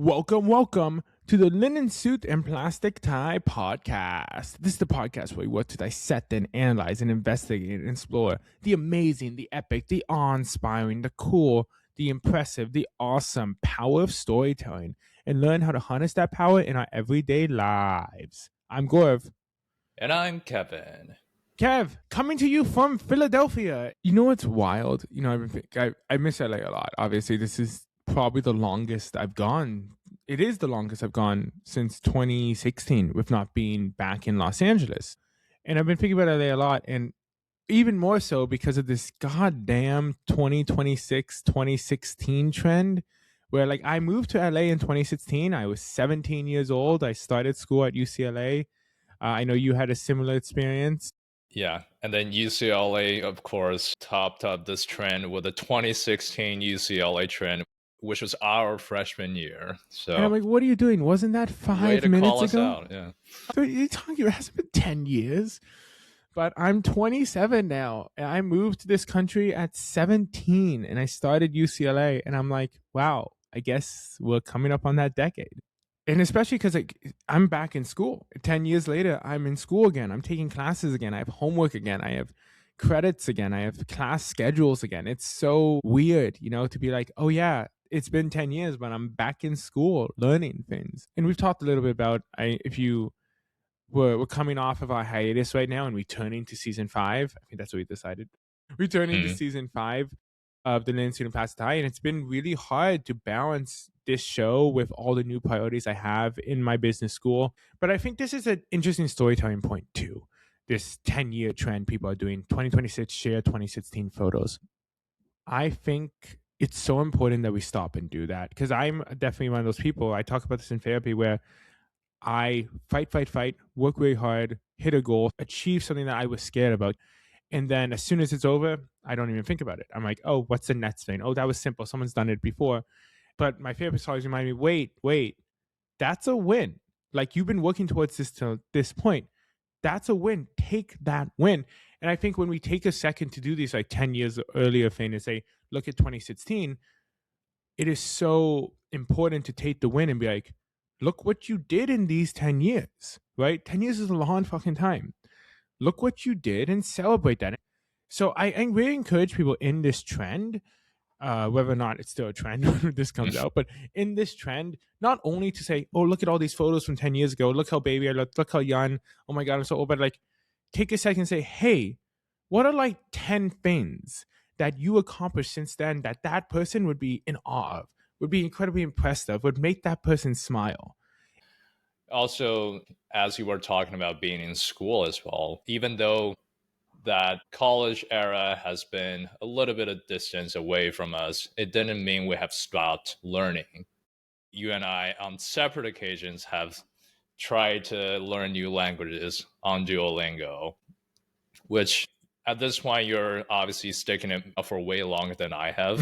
Welcome to the Linen Suit and Plastic Tie podcast. This is the podcast where we work to dissect and analyze and investigate and explore the amazing, the epic, the awe-inspiring, the cool, the impressive, the awesome power of storytelling and learn how to harness that power in our everyday lives. I'm Gorav. And I'm Kevin. Kev, coming to you from Philadelphia. You know what's wild? I miss LA a lot. Obviously, this is probably the longest I've gone. It is the longest I've gone since 2016 with not being back in Los Angeles. And I've been thinking about LA a lot, and even more so because of this goddamn 2026, 2016 trend where like I moved to LA in 2016. I was 17 years old. I started school at UCLA. I know you had a similar experience. Yeah, and then UCLA, of course, topped up this trend with the 2016 UCLA trend, which was our freshman year. So, and I'm like, what are you doing? Wasn't that 5 minutes ago? Out, yeah. So you're talking, it hasn't been 10 years, but I'm 27 now. And I moved to this country at 17 and I started UCLA. And I'm like, wow, I guess we're coming up on that decade. And especially because I'm back in school. 10 years later, I'm in school again. I'm taking classes again. I have homework again. I have credits again. I have class schedules again. It's so weird, to be like, oh yeah, it's been 10 years, but I'm back in school learning things. And we've talked a little bit about if you we're coming off of our hiatus right now and returning to season 5. I think that's what we decided. Returning to season 5 of the Linen Suit and Plastic Tie, and it's been really hard to balance this show with all the new priorities I have in my business school. But I think this is an interesting storytelling point too. This 10-year trend people are doing, 2026 share 2016 photos. I think it's so important that we stop and do that, because I'm definitely one of those people. I talk about this in therapy where I fight, work really hard, hit a goal, achieve something that I was scared about. And then as soon as it's over, I don't even think about it. I'm like, oh, what's the next thing? Oh, that was simple. Someone's done it before. But my therapist always reminded me, wait, that's a win. Like, you've been working towards this to this point. That's a win. Take that win. And I think when we take a second to do these like 10 years earlier thing and say, look at 2016, it is so important to take the win and be like, look what you did in these 10 years, right? 10 years is a long fucking time. Look what you did and celebrate that. So I really encourage people in this trend, whether or not it's still a trend when this comes out, but in this trend, not only to say, oh, look at all these photos from 10 years ago. Look how baby I look how young. Oh my God, I'm so old. But like, take a second and say, hey, what are like 10 things that you accomplished since then that person would be in awe of, would be incredibly impressed of, would make that person smile? Also, as you were talking about being in school as well, even though that college era has been a little bit of distance away from us, it didn't mean we have stopped learning. You and I, on separate occasions, have tried to learn new languages on Duolingo, which at this point, you're obviously sticking it for way longer than I have.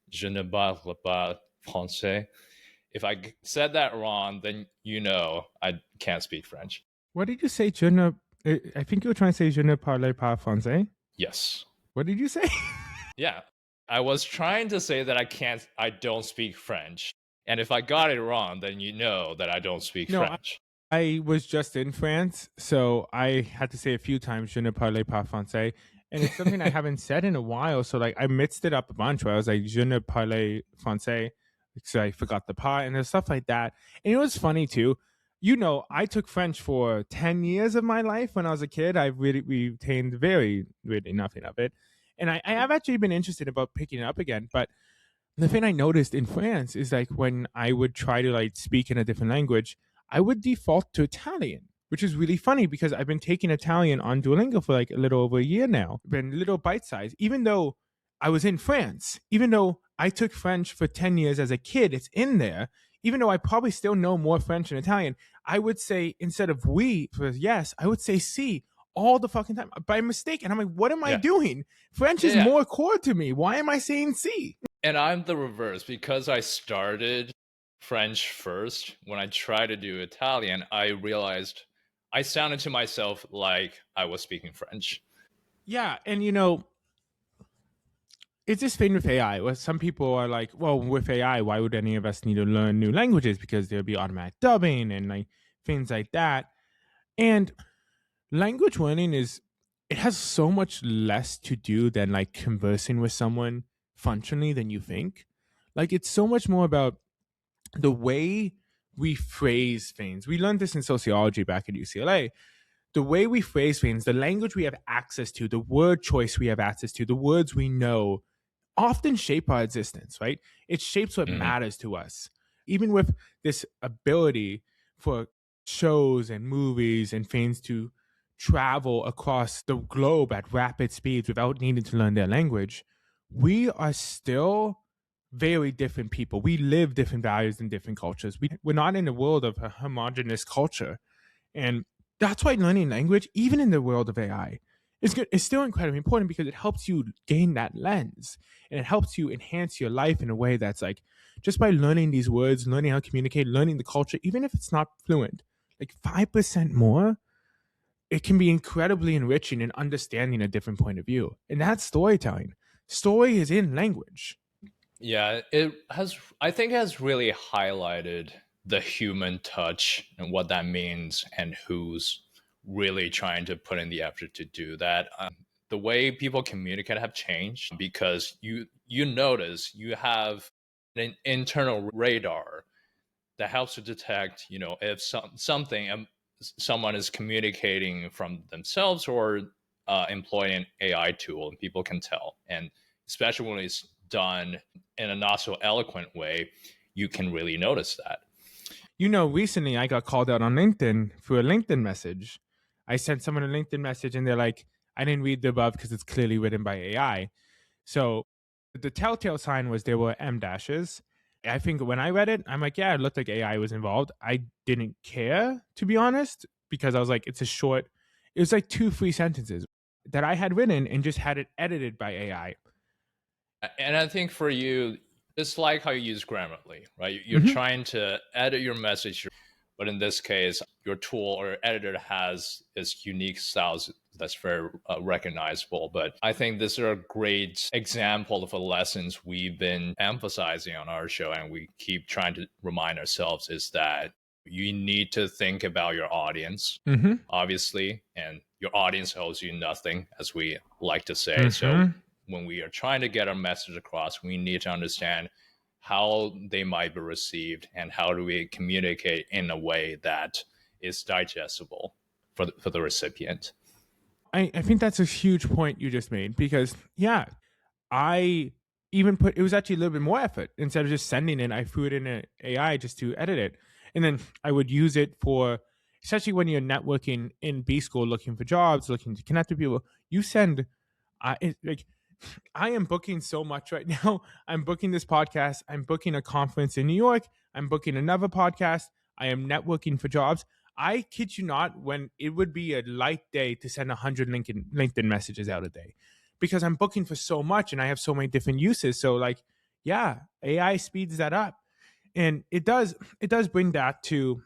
Je ne parle pas français. If I said that wrong, then I can't speak French. What did you say, je ne? I think you were trying to say je ne parle pas français. Yes. What did you say? Yeah. I was trying to say that I don't speak French. And if I got it wrong, then that I don't speak French. I was just in France, so I had to say a few times je ne parle pas français. And it's something I haven't said in a while. So like I mixed it up a bunch where I was like, je ne parle français. So I forgot the pas and there's stuff like that. And it was funny too. I took French for 10 years of my life when I was a kid. I really retained really nothing of it. And I have actually been interested about picking it up again. But the thing I noticed in France is like when I would try to like speak in a different language, I would default to Italian, which is really funny because I've been taking Italian on Duolingo for like a little over a year now. Been little bite size, even though I was in France, even though I took French for 10 years as a kid, it's in there. Even though I probably still know more French than Italian, I would say instead of oui for yes, I would say si all the fucking time by mistake. And I'm like, what am I doing? French is more core to me. Why am I saying si? And I'm the reverse because I started French first. When I tried to do Italian, I realized I sounded to myself like I was speaking French. Yeah. And it's this thing with AI where some people are like, well, with AI, why would any of us need to learn new languages? Because there'll be automatic dubbing and like things like that. And language learning it has so much less to do than like conversing with someone functionally than you think. Like it's so much more about the way we phrase things. We learned this in sociology back at UCLA. The way we phrase things, the language we have access to, the word choice we have access to, the words we know often shape our existence, right? It shapes what Mhm. matters to us. Even with this ability for shows and movies and things to travel across the globe at rapid speeds without needing to learn their language, we are still very different people. We live different values in different cultures. We're not in the world of a homogenous culture. And that's why learning language, even in the world of AI, is good. It's still incredibly important because it helps you gain that lens and it helps you enhance your life in a way that's like just by learning these words, learning how to communicate, learning the culture, even if it's not fluent, like 5% more, it can be incredibly enriching in understanding a different point of view. And that's storytelling. Story is in language. Yeah, it has, I think, has really highlighted the human touch and what that means and who's really trying to put in the effort to do that. The way people communicate have changed because you notice you have an internal radar that helps to detect, if something someone is communicating from themselves or employing an AI tool, and people can tell. And especially when it's done in a not so eloquent way, you can really notice that. Recently I got called out on LinkedIn for a LinkedIn message. I sent someone a LinkedIn message and they're like, I didn't read the above because it's clearly written by AI. So the telltale sign was there were M dashes. I think when I read it, I'm like, yeah, it looked like AI was involved. I didn't care, to be honest, because I was like, it was like 2 free sentences that I had written and just had it edited by AI. And I think for you, it's like how you use Grammarly, right? You're Mm-hmm. trying to edit your message, but in this case, your tool or editor has its unique styles that's very recognizable. But I think this is a great example of the lessons we've been emphasizing on our show, and we keep trying to remind ourselves is that you need to think about your audience, Mm-hmm. obviously, and your audience owes you nothing, as we like to say. So Mm-hmm. when we are trying to get our message across, we need to understand how they might be received and how do we communicate in a way that is digestible for the recipient. I think that's a huge point you just made because, yeah, I even put it was actually a little bit more effort. Instead of just sending it, I threw it in an AI just to edit it. And then I would use it for, especially when you're networking in B school, looking for jobs, looking to connect with people. You send, like, I am booking so much right now. I'm booking this podcast. I'm booking a conference in New York. I'm booking another podcast. I am networking for jobs. I kid you not, when it would be a light day to send 100 LinkedIn messages out a day because I'm booking for so much and I have so many different uses. So, like, yeah, AI speeds that up. And it does bring that to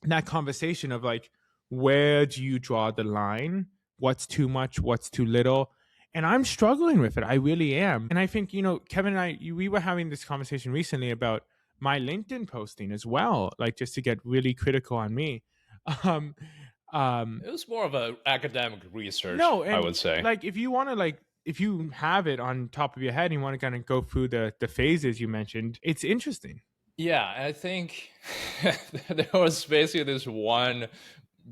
that conversation of like, where do you draw the line? What's too much? What's too little? And I'm struggling with it. I really am. And I think, Kevin and we were having this conversation recently about my LinkedIn posting as well, like just to get really critical on me. Um, um, It was more of a academic research, no, I and would say. like if you want to if you have it on top of your head and you want to kind of go through the phases you mentioned, it's interesting. Yeah, I think there was basically this one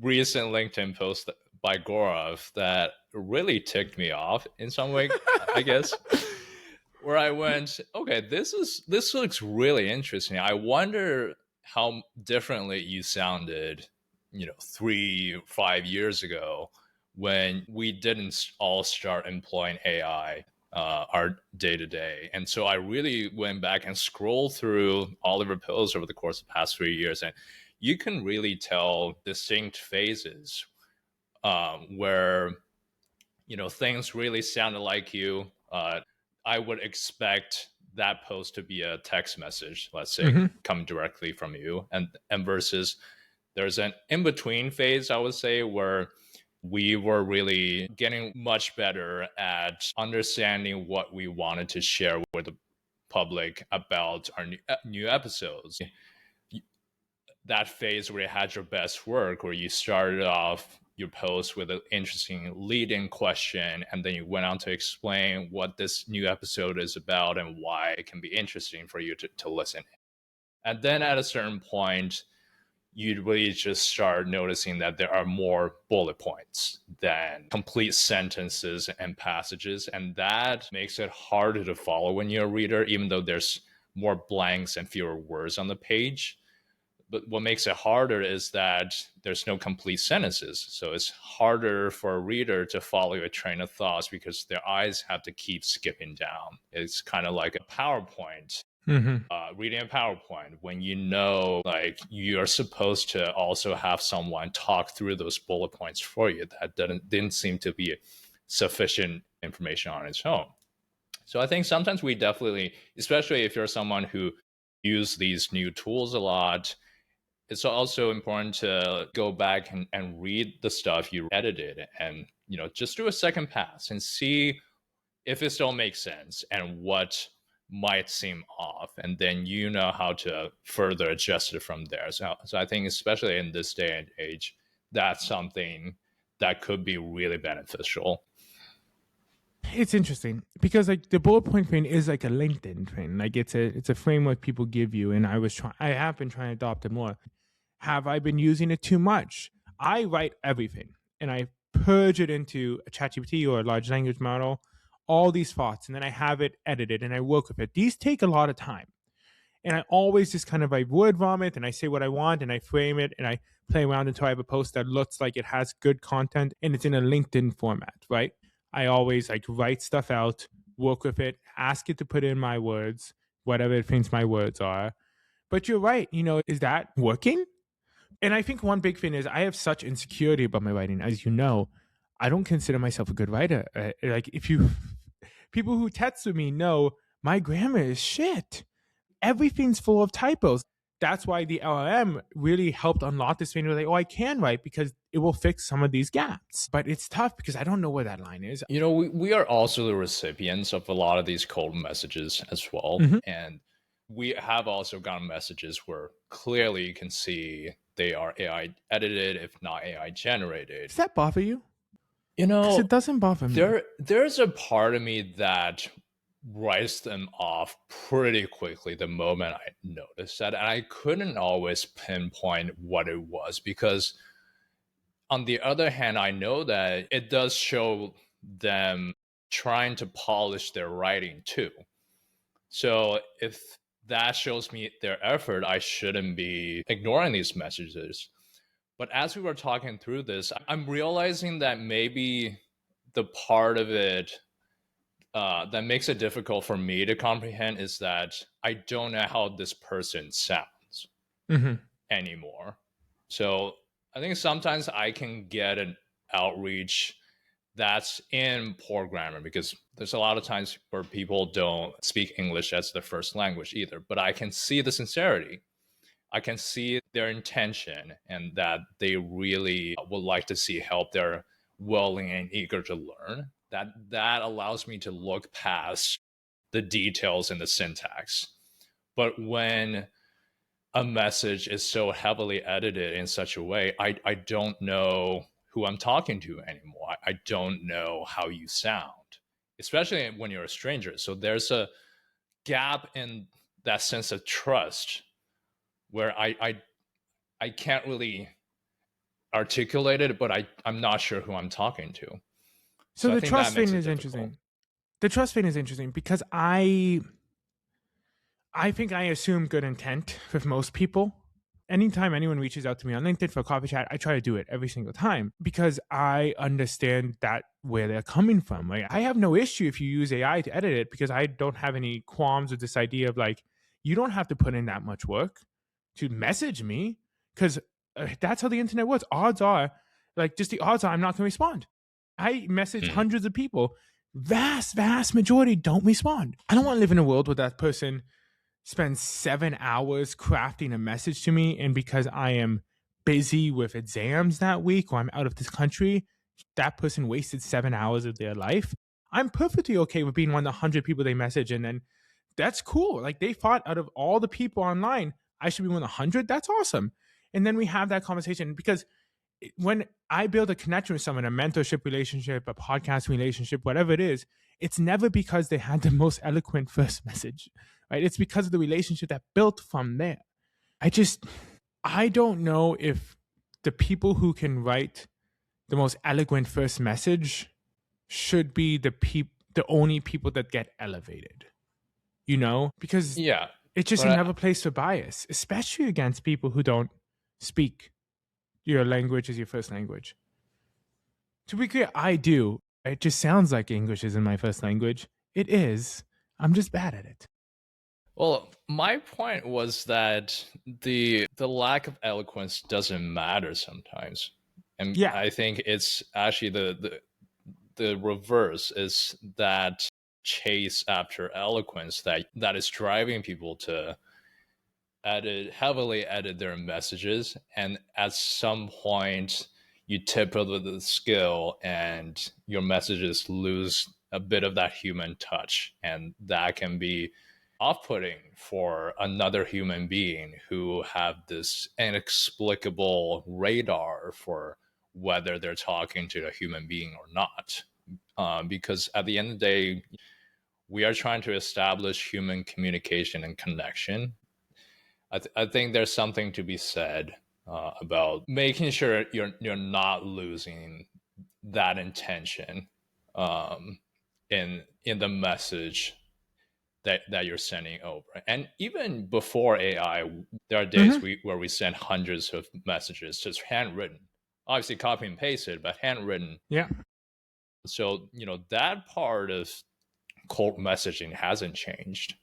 recent LinkedIn post by Gorav that really ticked me off in some way, I guess, where I went, okay, this looks really interesting. I wonder how differently you sounded, 3 5 years ago when we didn't all start employing AI our day to day. And so I really went back and scrolled through all of your posts over the course of the past 3 years, and you can really tell distinct phases where things really sounded like you. I would expect that post to be a text message, let's say, Hmm. come directly from you, and versus there's an in between phase, I would say, where we were really getting much better at understanding what we wanted to share with the public about our new episodes. That phase where you had your best work, where you started off your post with an interesting lead-in question, and then you went on to explain what this new episode is about and why it can be interesting for you to listen. And then at a certain point, you'd really just start noticing that there are more bullet points than complete sentences and passages. And that makes it harder to follow when you're a reader, even though there's more blanks and fewer words on the page. But what makes it harder is that there's no complete sentences. So it's harder for a reader to follow a train of thoughts because their eyes have to keep skipping down. It's kind of like a PowerPoint. Reading a PowerPoint, when you know, like, you're supposed to also have someone talk through those bullet points for you, that didn't seem to be sufficient information on its own. So I think sometimes we definitely, especially if you're someone who use these new tools a lot, it's also important to go back and read the stuff you edited and, just do a second pass and see if it still makes sense and what might seem off, and then you know how to further adjust it from there. So I think, especially in this day and age, that's something that could be really beneficial. It's interesting because like the bullet point frame is like a LinkedIn frame. Like it's a framework people give you, and I have been trying to adopt it more. Have I been using it too much? I write everything and I purge it into a ChatGPT or a large language model, all these thoughts, and then I have it edited and I work with it. These take a lot of time. And I always just kind of like word vomit and I say what I want and I frame it and I play around until I have a post that looks like it has good content and it's in a LinkedIn format, right? I always like write stuff out, work with it, ask it to put in my words, whatever it thinks my words are. But you're right, is that working? And I think one big thing is I have such insecurity about my writing. As you know, I don't consider myself a good writer. Like people who text with me know my grammar is shit. Everything's full of typos. That's why the LLM really helped unlock this thing. Like, I can write because it will fix some of these gaps. But it's tough because I don't know where that line is. We are also the recipients of a lot of these cold messages as well. And we have also gotten messages where clearly you can see they are AI edited, if not AI generated. Does that bother you? Because it doesn't bother me. There's a part of me that writes them off pretty quickly the moment I noticed that. And I couldn't always pinpoint what it was, because on the other hand, I know that it does show them trying to polish their writing too. So if that shows me their effort, I shouldn't be ignoring these messages. But as we were talking through this, I'm realizing that maybe the part of it that makes it difficult for me to comprehend is that I don't know how this person sounds anymore. So I think sometimes I can get an outreach that's in poor grammar, because there's a lot of times where people don't speak English as their first language either. But I can see the sincerity. I can see their intention and that they really would like to see help. They're willing and eager to learn. That allows me to look past the details and the syntax. But when a message is so heavily edited in such a way, I don't know who I'm talking to anymore. I don't know how you sound, especially when you're a stranger. So there's a gap in that sense of trust where I can't really articulate it, but I'm not sure who I'm talking to. So the trust thing is interesting. The trust thing is interesting because I think I assume good intent with most people. Anytime anyone reaches out to me on LinkedIn for a coffee chat, I try to do it every single time because I understand that where they're coming from. Like, I have no issue if you use AI to edit it, because I don't have any qualms with this idea of like, you don't have to put in that much work to message me, because that's how the internet works. Odds are I'm not going to respond. I message hundreds of people. Vast majority don't respond. I don't want to live in a world where that person spends 7 hours crafting a message to me, and because I am busy with exams that week or I'm out of this country, that person wasted 7 hours of their life. I'm perfectly okay with being one of the 100 people they message, and then that's cool. Like, they thought out of all the people online, I should be one of the 100. That's awesome. And then we have that conversation, because when I build a connection with someone, a mentorship relationship, a podcast relationship, whatever it is, it's never because they had the most eloquent first message, right? It's because of the relationship that built from there. I don't know if the people who can write the most eloquent first message should be the only people that get elevated, because Yeah. it's just But another place for bias, especially against people who don't speak your language as your first language. To be clear, I do. It just sounds like English isn't my first language. It is. I'm just bad at it. well, my point was that the lack of eloquence doesn't matter sometimes. And Yeah. I think it's actually the reverse, is that chase after eloquence that is driving people to heavily edit their messages, and at some point you tip over the scale and your messages lose a bit of that human touch, and that can be off-putting for another human being who have this inexplicable radar for whether they're talking to a human being or not. Because at the end of the day, we are trying to establish human communication and connection. I think there's something to be said about making sure you're not losing that intention in the message that you're sending over. And even before AI, there are days where we send hundreds of messages just handwritten, obviously copy and pasted, but handwritten. Yeah. So that part of cold messaging hasn't changed.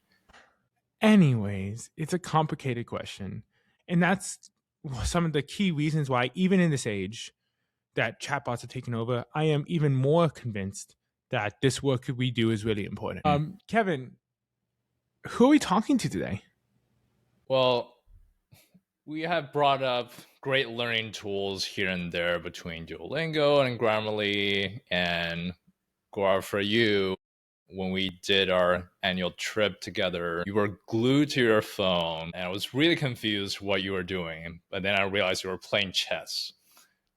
Anyways, it's a complicated question. And that's some of the key reasons why, even in this age that chatbots are taking over, I am even more convinced that this work we do is really important. Kevin, who are we talking to today? Well, we have brought up great learning tools here and there between Duolingo and Grammarly and Gorav for you. When we did our annual trip together, you were glued to your phone, and I was really confused what you were doing. But then I realized you were playing chess,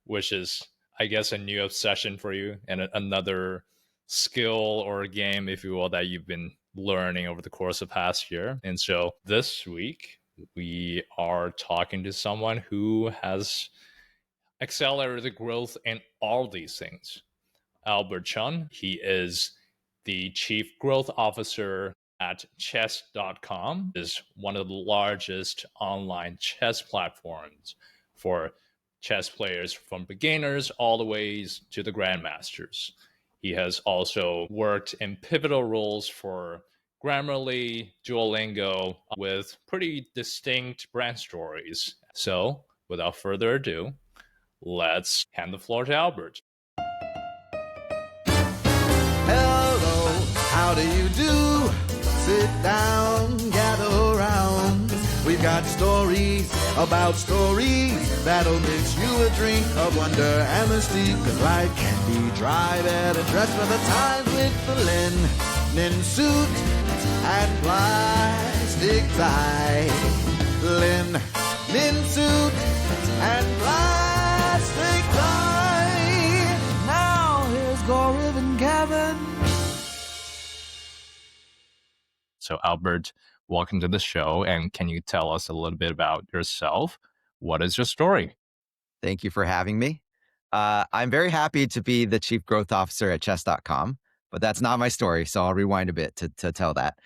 which is, I guess, a new obsession for you, and another skill or game, if you will, that you've been learning over the course of past year. And so this week, we are talking to someone who has accelerated the growth in all these things. Albert Cheng, he is the Chief Growth Officer at chess.com, is one of the largest online chess platforms for chess players from beginners all the way to the grandmasters. He has also worked in pivotal roles for Grammarly, Duolingo, with pretty distinct brand stories. So, without further ado, let's hand the floor to Albert. Hello, how do you do? Sit down, gather around. We've got stories about stories that'll mix you a drink of wonder and mystique. 'Cause life can be dry, better dressed for the times with the linen suit and plastic tie. Linen suit and plastic tie. Now here's Gorav and Kevin. So, Albert, welcome to the show. And can you tell us a little bit about yourself? What is your story? Thank you for having me. I'm very happy to be the Chief Growth Officer at chess.com, but that's not my story. So I'll rewind a bit to tell that.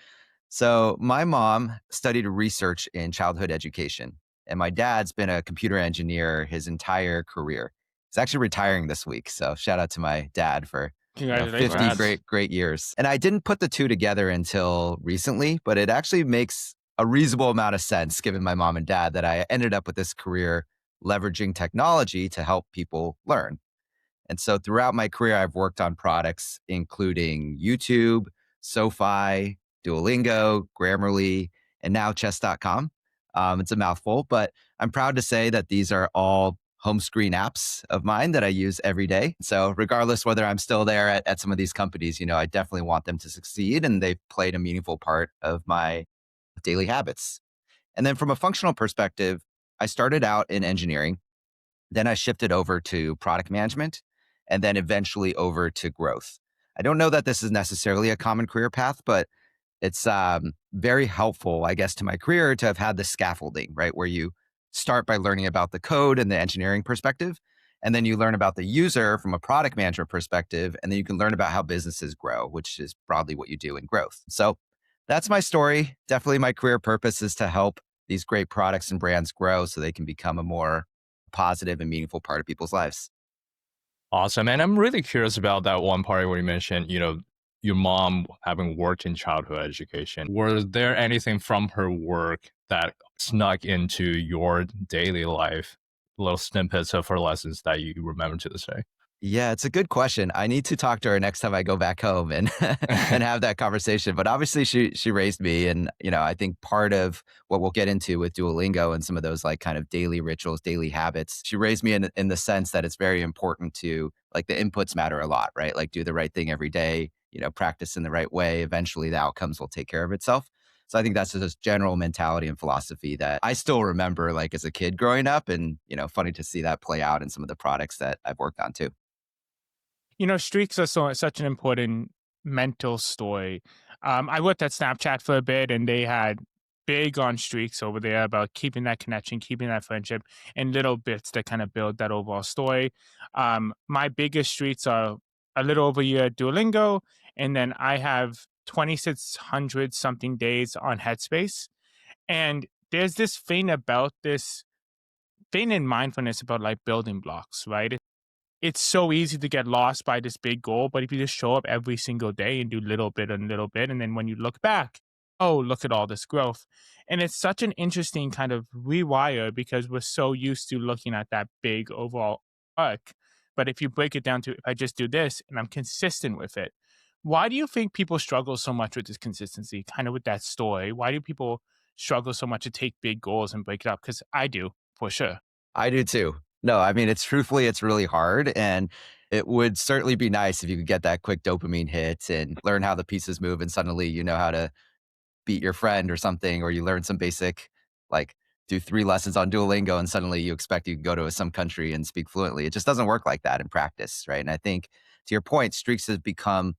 So my mom studied research in childhood education, and my dad's been a computer engineer his entire career. He's actually retiring this week. So shout out to my dad for 50 great years. And I didn't put the two together until recently, but it actually makes a reasonable amount of sense given my mom and dad that I ended up with this career leveraging technology to help people learn. And so throughout my career, I've worked on products including YouTube, SoFi, Duolingo, Grammarly, and now chess.com. It's a mouthful, but I'm proud to say that these are all home screen apps of mine that I use every day. So regardless whether I'm still there at some of these companies, I definitely want them to succeed, and they've played a meaningful part of my daily habits. And then from a functional perspective, I started out in engineering, then I shifted over to product management, and then eventually over to growth. I don't know that this is necessarily a common career path, but it's very helpful, I guess, to my career to have had the scaffolding, right? Where you start by learning about the code and the engineering perspective, and then you learn about the user from a product management perspective, and then you can learn about how businesses grow, which is broadly what you do in growth. So that's my story. Definitely my career purpose is to help these great products and brands grow so they can become a more positive and meaningful part of people's lives. Awesome. And I'm really curious about that one part where you mentioned, your mom having worked in childhood education. Was there anything from her work that snuck into your daily life, little snippets of her lessons that you remember to this day? Yeah, it's a good question. I need to talk to her next time I go back home and and have that conversation. But obviously she raised me, and I think part of what we'll get into with Duolingo and some of those like kind of daily rituals, daily habits, she raised me in the sense that it's very important to, like, the inputs matter a lot, right? Like, do the right thing every day, practice in the right way. Eventually the outcomes will take care of itself. So I think that's just this general mentality and philosophy that I still remember, like, as a kid growing up, and funny to see that play out in some of the products that I've worked on too. Streaks are such an important mental story. I worked at Snapchat for a bit, and they had big on streaks over there about keeping that connection, keeping that friendship, and little bits that kind of build that overall story. My biggest streaks are a little over a year at Duolingo, and then I have 2,600 something days on Headspace. And there's this thing about this thing in mindfulness about like building blocks, right? It's so easy to get lost by this big goal, but if you just show up every single day and do little bit and little bit, and then when you look back, oh, look at all this growth. And it's such an interesting kind of rewire because we're so used to looking at that big overall arc. But if you break it down to, if I just do this and I'm consistent with it, why do you think people struggle so much with this consistency, kind of with that story? Why do people struggle so much to take big goals and break it up? Because I do, for sure. I do too. No, I mean, it's really hard. And it would certainly be nice if you could get that quick dopamine hit and learn how the pieces move, and suddenly you know how to beat your friend or something, or you learn some basic, like, do 3 lessons on Duolingo and suddenly you expect you can go to some country and speak fluently. It just doesn't work like that in practice, right? And I think, to your point, streaks has become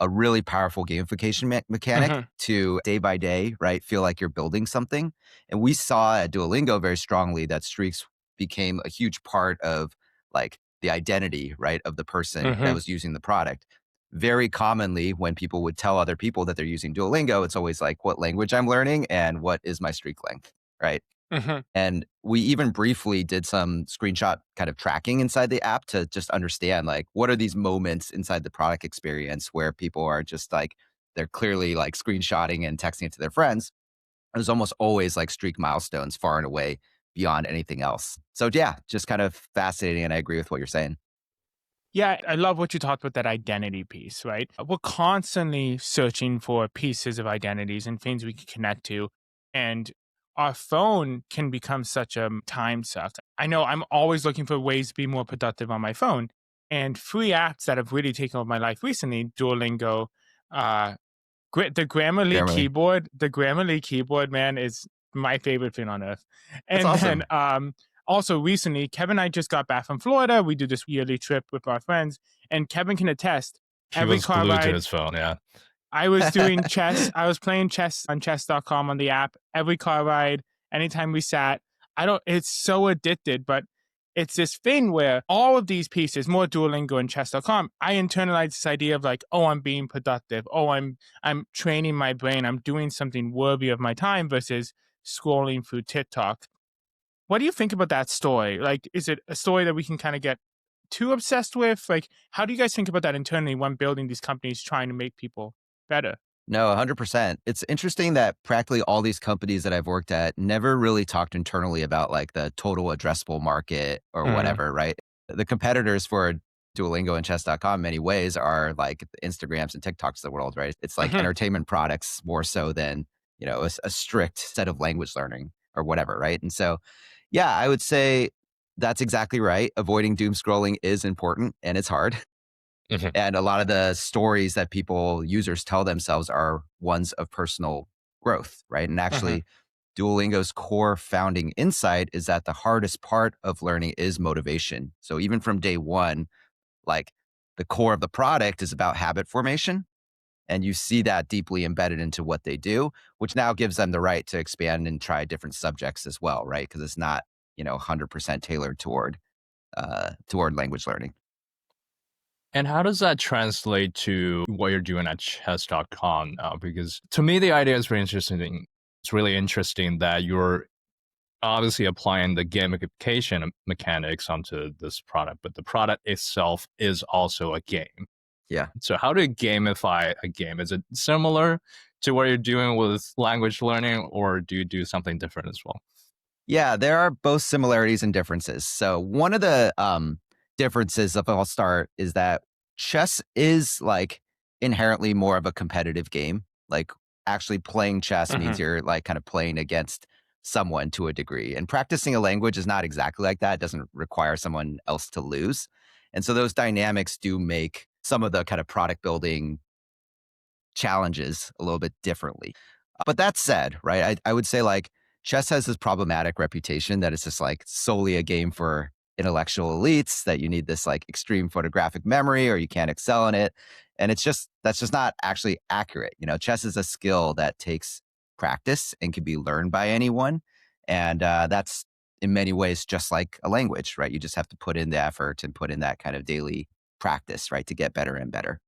a really powerful gamification mechanic Mhm. to day by day, right? Feel like you're building something. And we saw at Duolingo very strongly that streaks became a huge part of, like, the identity, right, of the person that Mhm. was using the product. Very commonly, when people would tell other people that they're using Duolingo, it's always like, what language I'm learning and what is my streak length, right? Mhm. And we even briefly did some screenshot kind of tracking inside the app to just understand, like, what are these moments inside the product experience where people are just like, they're clearly like screenshotting and texting it to their friends. It was almost always like streak milestones far and away beyond anything else. So yeah, just kind of fascinating. And I agree with what you're saying. Yeah, I love what you talked about, that identity piece, right? We're constantly searching for pieces of identities and things we can connect to. And our phone can become such a time suck. I know I'm always looking for ways to be more productive on my phone. And free apps that have really taken over my life recently, Duolingo, uh, Grammarly. The Grammarly keyboard, man, is my favorite thing on earth. That's And then awesome. also recently, Kevin and I just got back from Florida. We do this yearly trip with our friends, and Kevin can attest. He Every was car glued to ride, his phone. Yeah. I was doing chess. I was playing chess on chess.com on the app. Every car ride, anytime we sat, it's so addicted, but it's this thing where all of these pieces, more Duolingo and chess.com, I internalize this idea of like, oh, I'm being productive. Oh, I'm training my brain. I'm doing something worthy of my time versus scrolling through TikTok. What do you think about that story? Like, is it a story that we can kind of get too obsessed with? Like, how do you guys think about that internally when building these companies trying to make people better? No, 100%. It's interesting that practically all these companies that I've worked at never really talked internally about, like, the total addressable market or Mm, whatever, right? The competitors for Duolingo and chess.com in many ways are like the Instagrams and TikToks of the world, right? It's like mhm, entertainment products more so than, a strict set of language learning or whatever, right? And so, yeah, I would say That's exactly right. Avoiding doom scrolling is important and it's hard. Mhm. And a lot of the stories that users tell themselves are ones of personal growth, right? And Uh-huh. actually, Duolingo's core founding insight is that the hardest part of learning is motivation. So even from day one, like the core of the product is about habit formation. And you see that deeply embedded into what they do, which now gives them the right to expand and try different subjects as well, right? Because it's not, 100% tailored toward language learning. And how does that translate to what you're doing at chess.com? Because to me, the idea is very interesting. It's really interesting that you're obviously applying the gamification mechanics onto this product, but the product itself is also a game. Yeah. So how do you gamify a game? Is it similar to what you're doing with language learning, or do you do something different as well? Yeah, there are both similarities and differences. So one of the differences, if I'll start, is that chess is like inherently more of a competitive game. Like actually playing chess means Uh-huh. you're like kind of playing against someone to a degree. And practicing a language is not exactly like that. It doesn't require someone else to lose. And so those dynamics do make some of the kind of product building challenges a little bit differently. But that said, right, I would say like chess has this problematic reputation that it's just like solely a game for intellectual elites, that you need this like extreme photographic memory or you can't excel in it. And that's just not actually accurate. Chess is a skill that takes practice and can be learned by anyone. And that's in many ways just like a language, right? You just have to put in the effort and put in that kind of daily practice, right, to get better and better.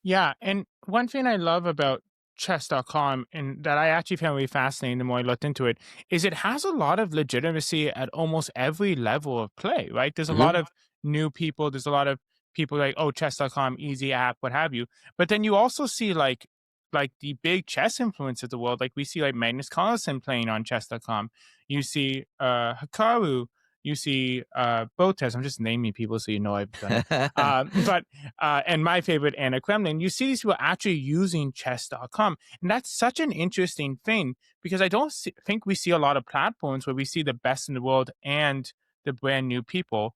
Yeah, and one thing I love about chess.com and that I actually found really fascinating the more I looked into it is it has a lot of legitimacy at almost every level of play, right? There's a lot of new people, there's a lot of people like, oh, chess.com, easy app, what have you. But then you also see like the big chess influence of the world. Like we see like Magnus Carlsen playing on chess.com. You see Hikaru, you see Botes. I'm just naming people so you know I've done it. But and my favorite, Anna Kremlin, you see these people actually using chess.com. And that's such an interesting thing because I don't think we see a lot of platforms where we see the best in the world and the brand new people.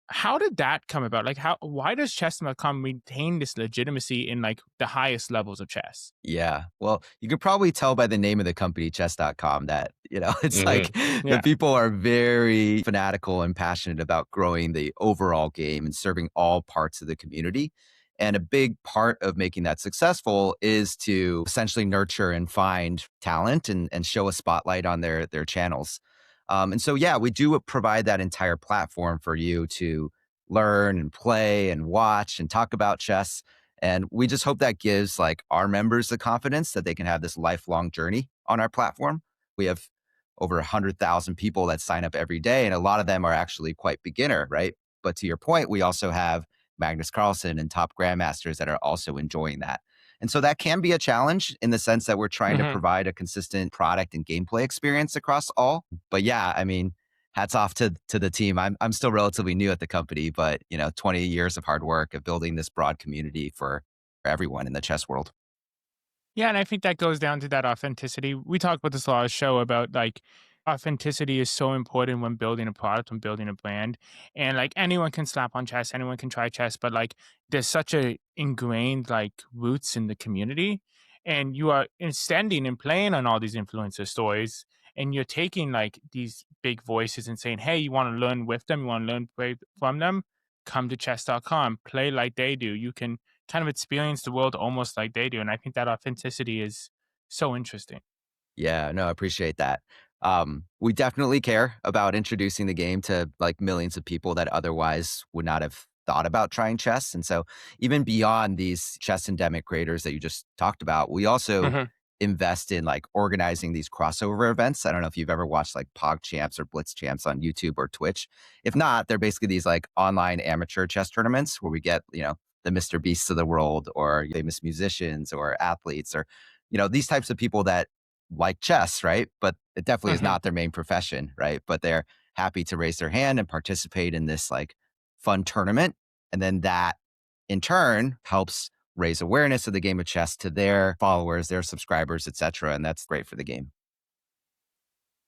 How did that come about? Like, why does chess.com maintain this legitimacy in like the highest levels of chess? Yeah. Well, you could probably tell by the name of the company, chess.com, that, it's Hmm. like the Yeah. people are very fanatical and passionate about growing the overall game and serving all parts of the community. And a big part of making that successful is to essentially nurture and find talent and show a spotlight on their channels. And so, yeah, we do provide that entire platform for you to learn and play and watch and talk about chess. And we just hope that gives like our members the confidence that they can have this lifelong journey on our platform. We have over 100,000 people that sign up every day, and a lot of them are actually quite beginner, right? But to your point, we also have Magnus Carlsen and top grandmasters that are also enjoying that. And so that can be a challenge in the sense that we're trying to Hmm. provide a consistent product and gameplay experience across all. But yeah, I mean, hats off to the team. I'm still relatively new at the company, but 20 years of hard work of building this broad community for everyone in the chess world. Yeah, and I think that goes down to that authenticity. We talk about this a lot on the show about like authenticity is so important when building a product, when building a brand. And like anyone can slap on chess, anyone can try chess, but like there's such a ingrained like roots in the community. And you are extending and playing on all these influencer stories. And you're taking like these big voices and saying, hey, you want to learn with them, you want to learn from them, come to chess.com, play like they do. You can kind of experience the world almost like they do. And I think that authenticity is so interesting. Yeah, no, I appreciate that. We definitely care about introducing the game to like millions of people that otherwise would not have thought about trying chess. And so even beyond these chess endemic creators that you just talked about, we also Hmm. invest in like organizing these crossover events. I don't know if you've ever watched like Pog Champs or Blitz Champs on YouTube or Twitch. If not, they're basically these like online amateur chess tournaments where we get, the Mr. Beasts of the world or famous musicians or athletes or, these types of people that like chess, right? But it definitely is Hmm. not their main profession, right? But they're happy to raise their hand and participate in this like fun tournament. And then that in turn helps raise awareness of the game of chess to their followers, their subscribers, etc. And that's great for the game.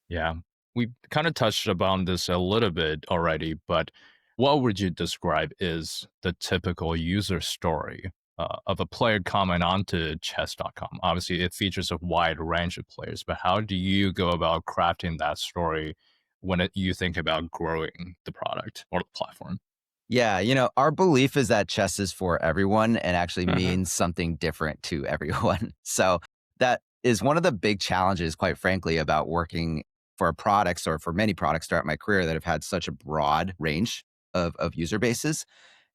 Yeah. We kind of touched upon this a little bit already, but what would you describe is the typical user story of a player coming onto chess.com? Obviously, it features a wide range of players, but how do you go about crafting that story when you think about growing the product or the platform? Yeah, our belief is that chess is for everyone and actually Mhm. means something different to everyone. So that is one of the big challenges, quite frankly, about working for products or for many products throughout my career that have had such a broad range of user bases.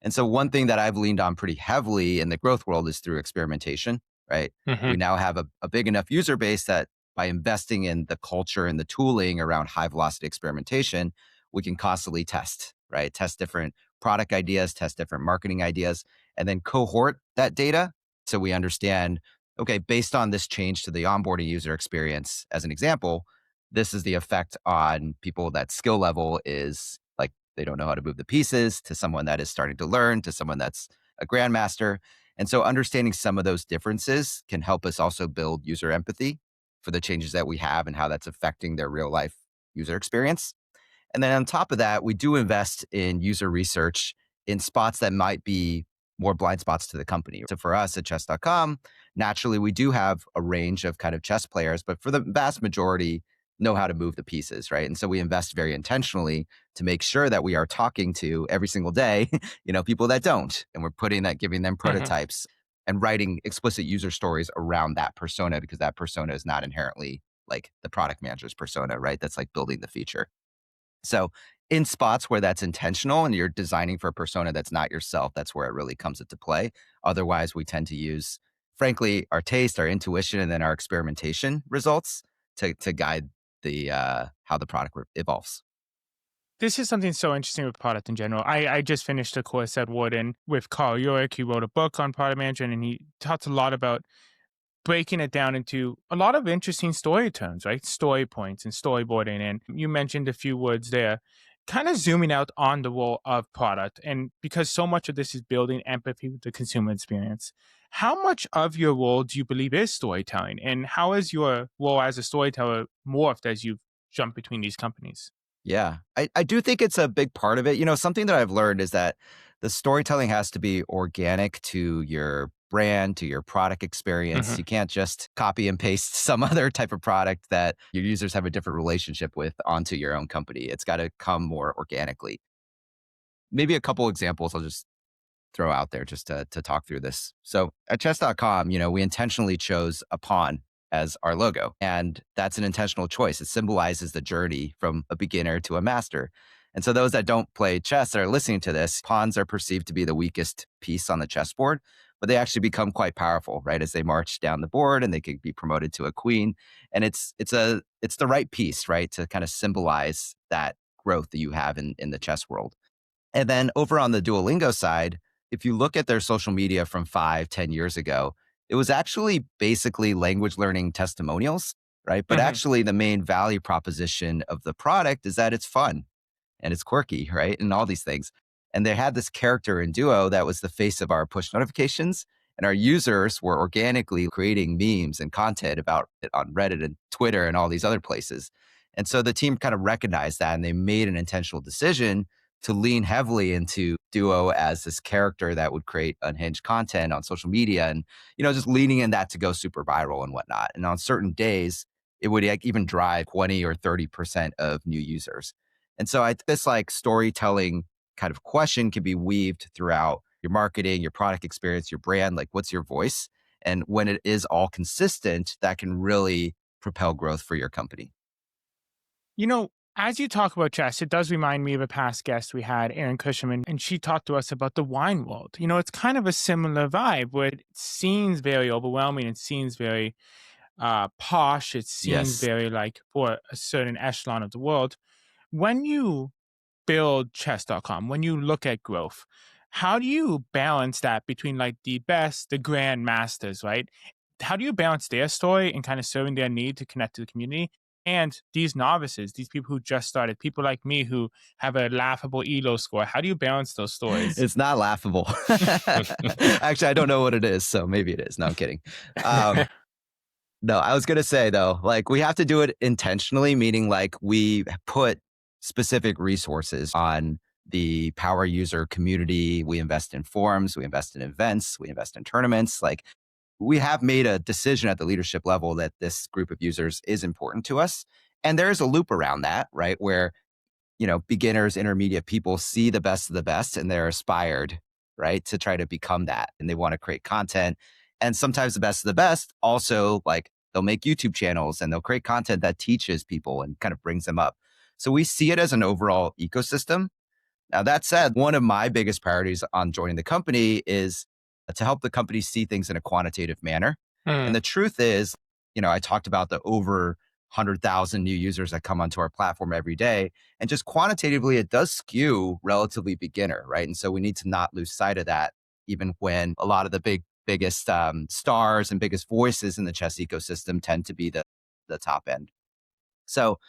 And so one thing that I've leaned on pretty heavily in the growth world is through experimentation, right? Mhm. We now have a big enough user base that by investing in the culture and the tooling around high velocity experimentation, we can constantly test, right? Test different product ideas, test different marketing ideas, and then cohort that data so we understand, okay, based on this change to the onboarding user experience, as an example, this is the effect on people that skill level is like they don't know how to move the pieces to someone that is starting to learn to someone that's a grandmaster. And so understanding some of those differences can help us also build user empathy for the changes that we have and how that's affecting their real life user experience. And then on top of that, we do invest in user research in spots that might be more blind spots to the company. So for us at chess.com, naturally, we do have a range of kind of chess players, but for the vast majority, know how to move the pieces, right? And so we invest very intentionally to make sure that we are talking to every single day, people that don't. And we're giving them Mhm. prototypes and writing explicit user stories around that persona because that persona is not inherently like the product manager's persona, right? That's like building the feature. So in spots where that's intentional and you're designing for a persona that's not yourself, that's where it really comes into play. Otherwise, we tend to use, frankly, our taste, our intuition, and then our experimentation results to guide the how the product evolves. This is something so interesting with product in general. I just finished a course at Wharton with Carl Jurek. He wrote a book on product management, and he talks a lot about breaking it down into a lot of interesting story terms, right? Story points and storyboarding. And you mentioned a few words there, kind of zooming out on the role of product. And because so much of this is building empathy with the consumer experience, how much of your role do you believe is storytelling? And how has your role as a storyteller morphed as you've jumped between these companies? Yeah, I do think it's a big part of it. Something that I've learned is that the storytelling has to be organic to your brand, to your product experience. Hmm. You can't just copy and paste some other type of product that your users have a different relationship with onto your own company. It's got to come more organically. Maybe a couple examples I'll just throw out there just to talk through this. So at chess.com, we intentionally chose a pawn as our logo. And that's an intentional choice. It symbolizes the journey from a beginner to a master. And so those that don't play chess that are listening to this, pawns are perceived to be the weakest piece on the chessboard, but they actually become quite powerful, right? As they march down the board and they can be promoted to a queen. And it's the right piece, right? To kind of symbolize that growth that you have in the chess world. And then over on the Duolingo side, if you look at their social media from 5, 10 years ago, it was actually basically language learning testimonials, right? But Hmm. actually, the main value proposition of the product is that it's fun and it's quirky, right? And all these things. And they had this character in Duo that was the face of our push notifications. And our users were organically creating memes and content about it on Reddit and Twitter and all these other places. And so the team kind of recognized that and they made an intentional decision to lean heavily into Duo as this character that would create unhinged content on social media and, just leaning in that to go super viral and whatnot. And on certain days, it would like even drive 20 or 30% of new users. And so this like storytelling kind of question can be weaved throughout your marketing, your product experience, your brand, like what's your voice? And when it is all consistent, that can really propel growth for your company. As you talk about chess, it does remind me of a past guest we had, Erin Cushman, and she talked to us about the wine world. It's kind of a similar vibe where it seems very overwhelming. It seems very posh. It seems Yes. very like for a certain echelon of the world. When you build chess.com, when you look at growth, how do you balance that between like the best, the grand masters, right? How do you balance their story and kind of serving their need to connect to the community? And these novices, these people who just started, people like me who have a laughable ELO score, how do you balance those stories? It's not laughable. Actually, I don't know what it is, so maybe it is. No, I'm kidding. Um, No, I was going to say though, like we have to do it intentionally, meaning like we put specific resources on the power user community. We invest in forums, we invest in events, we invest in tournaments. Like we have made a decision at the leadership level that this group of users is important to us. And there's a loop around that, right? Where, beginners, intermediate people see the best of the best and they're aspired, right, to try to become that. And they want to create content. And sometimes the best of the best also like they'll make YouTube channels and they'll create content that teaches people and kind of brings them up. So we see it as an overall ecosystem. Now, that said, one of my biggest priorities on joining the company is to help the company see things in a quantitative manner. And the truth is, I talked about the over 100,000 new users that come onto our platform every day. And just quantitatively, it does skew relatively beginner, right? And so we need to not lose sight of that, even when a lot of the biggest stars and biggest voices in the chess ecosystem tend to be the top end. So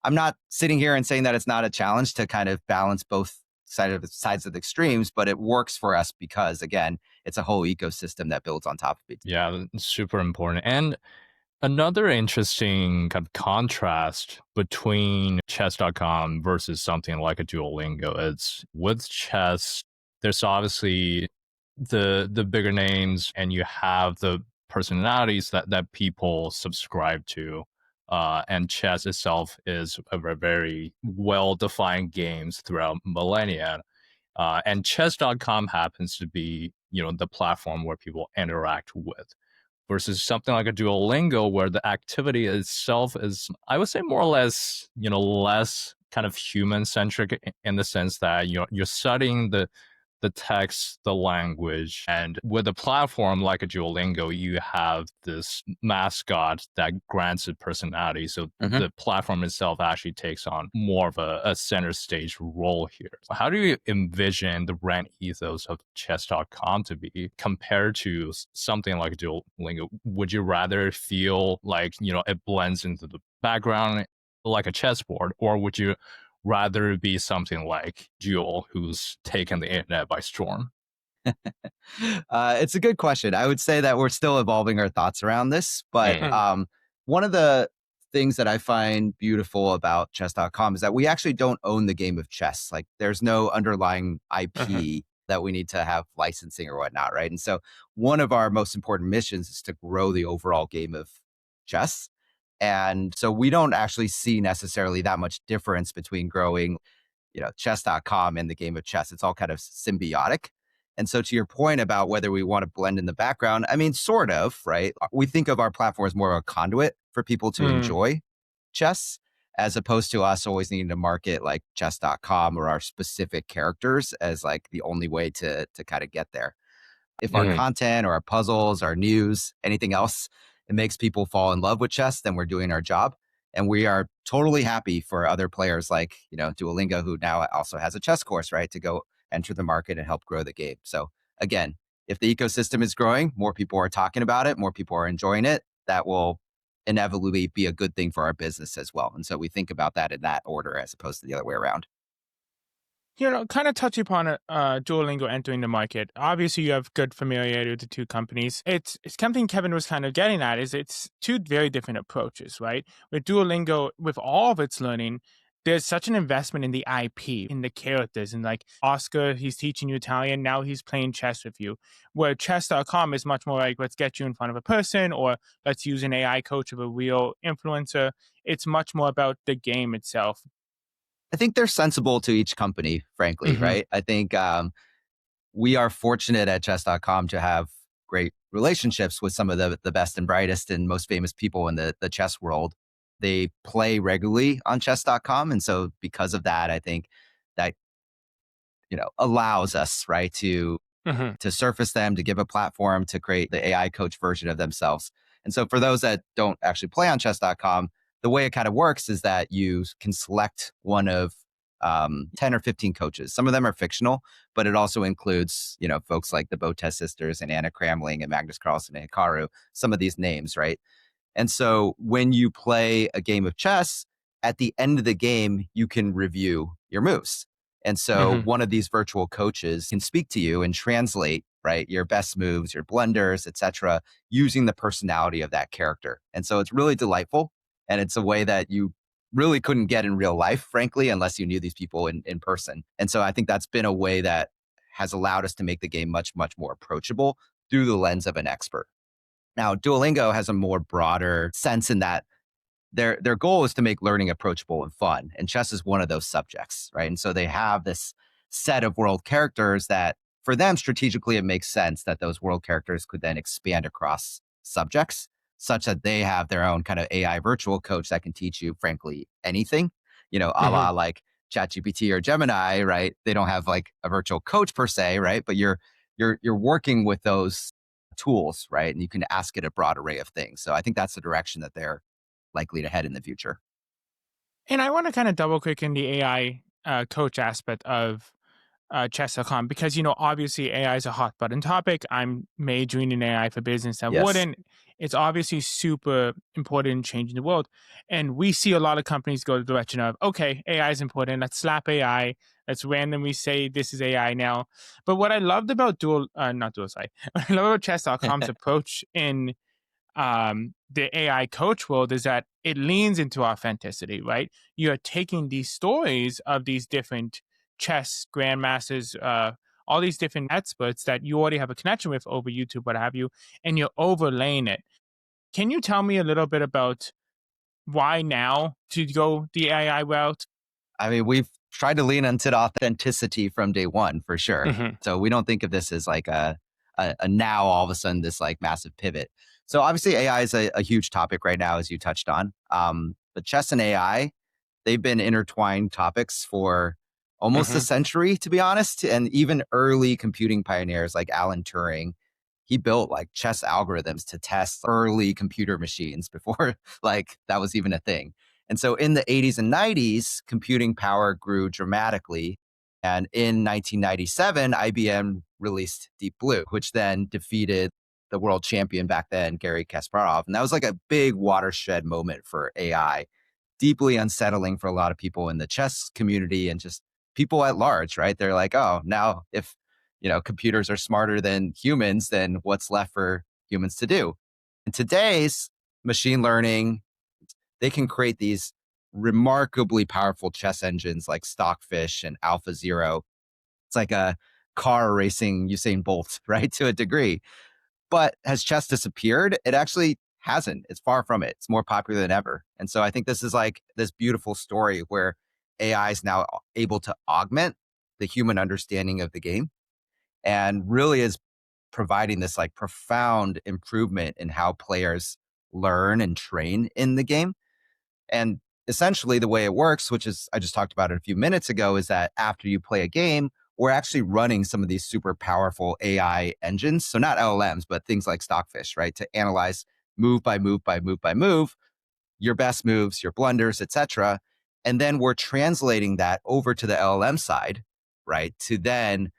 I'm not sitting here and saying that it's not a challenge to kind of balance both sides of the extremes, but it works for us because, again, it's a whole ecosystem that builds on top of it. Yeah, super important. And another interesting kind of contrast between chess.com versus something like a Duolingo is with chess, there's obviously the bigger names and you have the personalities that people subscribe to. And chess itself is a very well-defined games throughout millennia. And chess.com happens to be, the platform where people interact with versus something like a Duolingo where the activity itself is, I would say, more or less, less kind of human centric in the sense that you're studying the text, the language, and with a platform like a Duolingo, you have this mascot that grants it personality. So the platform itself actually takes on more of a center stage role here. So how do you envision the brand ethos of chess.com to be compared to something like Duolingo? Would you rather feel like, it blends into the background like a chessboard, or would you rather be something like Duel, who's taken the internet by storm? It's a good question. I would say that we're still evolving our thoughts around this, but one of the things that I find beautiful about chess.com is that we actually don't own the game of chess. Like there's no underlying IP that we need to have licensing or whatnot, right? And so one of our most important missions is to grow the overall game of chess. And so we don't actually see necessarily that much difference between growing, chess.com and the game of chess. It's all kind of symbiotic. And so to your point about whether we want to blend in the background, I mean, sort of, right? We think of our platform as more of a conduit for people to enjoy chess, as opposed to us always needing to market like chess.com or our specific characters as like the only way to kind of get there. If our content or our puzzles, our news, anything else, it makes people fall in love with chess, then we're doing our job. And we are totally happy for other players like, Duolingo, who now also has a chess course, right, to go enter the market and help grow the game. So again, if the ecosystem is growing, more people are talking about it, more people are enjoying it, that will inevitably be a good thing for our business as well. And so we think about that in that order as opposed to the other way around. Kind of touch upon Duolingo entering the market. Obviously, you have good familiarity with the two companies. It's something Kevin was kind of getting at is it's two very different approaches, right? With Duolingo, with all of its learning, there's such an investment in the IP, in the characters, and like Oscar, he's teaching you Italian, now he's playing chess with you. Where chess.com is much more like, let's get you in front of a person, or let's use an AI coach of a real influencer. It's much more about the game itself. I think they're sensible to each company, frankly, right? I think we are fortunate at chess.com to have great relationships with some of the best and brightest and most famous people in the chess world. They play regularly on chess.com. And so because of that, I think that, allows us, right, to surface them, to give a platform, to create the AI coach version of themselves. And so for those that don't actually play on chess.com, the way it kind of works is that you can select one of 10 or 15 coaches. Some of them are fictional, but it also includes, folks like the Botez sisters and Anna Kramling and Magnus Carlsen and Hikaru, some of these names, right? And so when you play a game of chess, at the end of the game, you can review your moves. And so one of these virtual coaches can speak to you and translate, right? Your best moves, your blunders, etc., using the personality of that character. And so it's really delightful. And it's a way that you really couldn't get in real life, frankly, unless you knew these people in person. And so I think that's been a way that has allowed us to make the game much, much more approachable through the lens of an expert. Now, Duolingo has a more broader sense in that their goal is to make learning approachable and fun. And chess is one of those subjects, right? And so they have this set of world characters that for them, strategically, it makes sense that those world characters could then expand across subjects such that they have their own kind of AI virtual coach that can teach you, frankly, anything, a la like ChatGPT or Gemini, right? They don't have like a virtual coach per se, right? But you're working with those tools, right? And you can ask it a broad array of things. So I think that's the direction that they're likely to head in the future. And I want to kind of double click in the AI coach aspect of chess.com because, obviously AI is a hot button topic. I'm majoring in AI for business. I wouldn't. It's obviously super important in changing the world. And we see a lot of companies go the direction of, okay, AI is important. Let's slap AI. Let's randomly say this is AI now. But what I loved about what I love about chess.com's approach in the AI coach world is that it leans into authenticity, right? You're taking these stories of these different chess grandmasters, all these different experts that you already have a connection with over YouTube, what have you, and you're overlaying it. Can you tell me a little bit about why now to go the AI route? I mean, we've tried to lean into authenticity from day one, for sure. Mm-hmm. So we don't think of this as like a now all of a sudden this like massive pivot. So obviously AI is a huge topic right now, as you touched on. But chess and AI, they've been intertwined topics for almost a century, to be honest. And even early computing pioneers like Alan Turing, he built like chess algorithms to test early computer machines before like that was even a thing. And so in the 80s and 90s, computing power grew dramatically. And in 1997, IBM released Deep Blue, which then defeated the world champion back then, Garry Kasparov. And that was like a big watershed moment for AI, deeply unsettling for a lot of people in the chess community and just people at large, right? They're like, oh, now if computers are smarter than humans, then what's left for humans to do? And today's machine learning, they can create these remarkably powerful chess engines like Stockfish and AlphaZero. It's like a car racing Usain Bolt, right? To a degree. But has chess disappeared? It actually hasn't. It's far from it. It's more popular than ever. And so I think this is like this beautiful story where AI is now able to augment the human understanding of the game and really is providing this like profound improvement in how players learn and train in the game. And essentially the way it works, which is I just talked about it a few minutes ago, is that after you play a game, we're actually running some of these super powerful AI engines. So not LLMs, but things like Stockfish, right? To analyze move by move by move by move, your best moves, your blunders, etc. And then we're translating that over to the LLM side, right? To then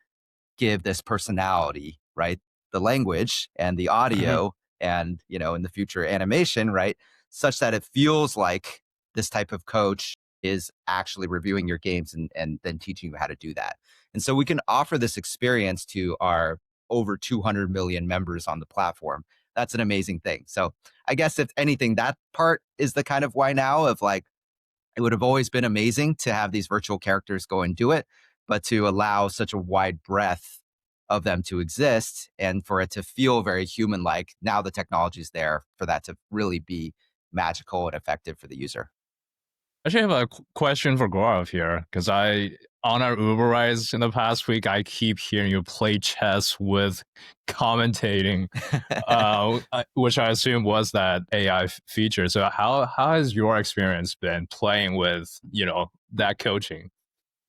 give this personality, right? The language and the audio and, in the future animation, right? Such that it feels like this type of coach is actually reviewing your games and then teaching you how to do that. And so we can offer this experience to our over 200 million members on the platform. That's an amazing thing. So I guess if anything, that part is the kind of why now of like, it would have always been amazing to have these virtual characters go and do it, but to allow such a wide breadth of them to exist and for it to feel very human-like, now the technology is there for that to really be magical and effective for the user. I actually have a question for Gorav here, because on our Uber rides in the past week, I keep hearing you play chess with commentating, which I assume was that AI feature. So how has your experience been playing with, that coaching?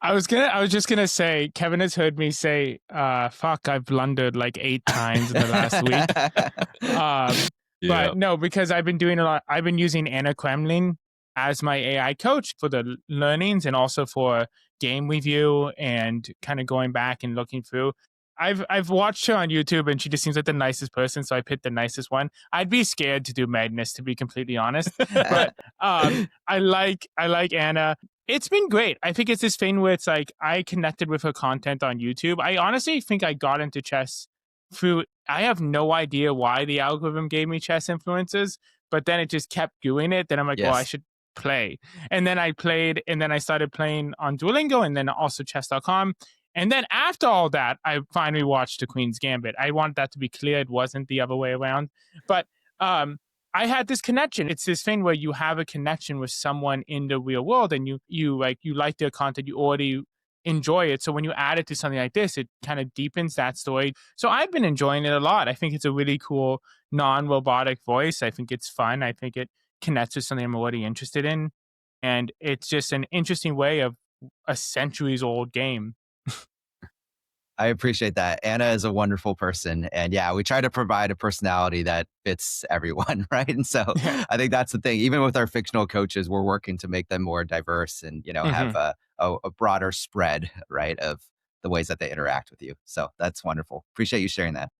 I was just gonna say, Kevin has heard me say, fuck, I've blundered like 8 times in the last week. But no, because I've been doing a lot. I've been using Anna Kremlin as my AI coach for the learnings and also for game review and kind of going back and looking through. I've watched her on YouTube and she just seems like the nicest person, so I picked the nicest one. I'd be scared to do Magnus, to be completely honest, but I like Anna. It's been great. I think it's this thing where it's like I connected with her content on YouTube. I honestly think I got into chess I have no idea why the algorithm gave me chess influences, but then it just kept doing it. Then I'm like, well, I Yes. should play. And then I played, and then I started playing on Duolingo and then also chess.com. And then after all that, I finally watched The Queen's Gambit. I want that to be clear. It wasn't the other way around. But I had this connection. It's this thing where you have a connection with someone in the real world, and you like their content, you already enjoy it. So when you add it to something like this, it kind of deepens that story. So I've been enjoying it a lot. I think it's a really cool non-robotic voice. I think it's fun. I think it connects with something I'm already interested in. And it's just an interesting way of a centuries old game. I appreciate that. Anna is a wonderful person. And yeah, we try to provide a personality that fits everyone, right? And so I think that's the thing. Even with our fictional coaches, we're working to make them more diverse and, have a broader spread, right, of the ways that they interact with you. So that's wonderful. Appreciate you sharing that.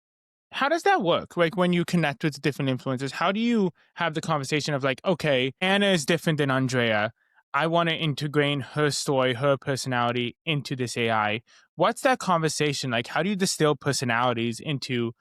How does that work? Like when you connect with different influencers, how do you have the conversation of like, okay, Anna is different than Andrea. I want to integrate her story, her personality into this AI. What's that conversation like? How do you distill personalities into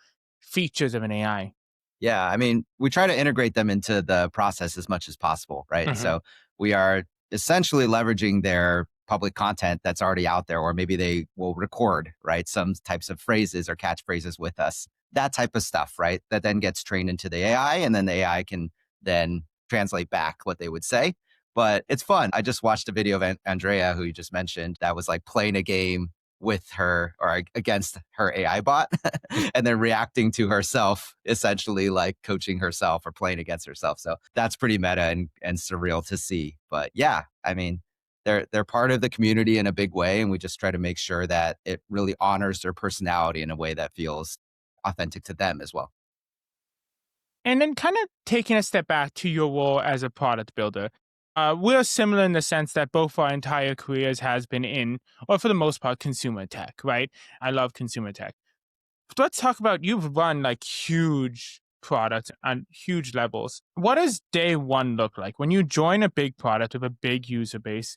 features of an AI? Yeah, I mean, we try to integrate them into the process as much as possible, right? So we are essentially leveraging their public content that's already out there, or maybe they will record, right? Some types of phrases or catchphrases with us, that type of stuff, right? That then gets trained into the AI, and then the AI can then translate back what they would say. But it's fun. I just watched a video of Andrea, who you just mentioned, that was like playing a game with her or against her AI bot and then reacting to herself, essentially like coaching herself or playing against herself. So that's pretty meta and surreal to see. But yeah, I mean, they're part of the community in a big way. And we just try to make sure that it really honors their personality in a way that feels authentic to them as well. And then kind of taking a step back to your role as a product builder. We're similar in the sense that both our entire careers has been in, or for the most part, consumer tech, right? I love consumer tech. Let's talk about, you've run like huge products on huge levels. What does day one look like? When you join a big product with a big user base,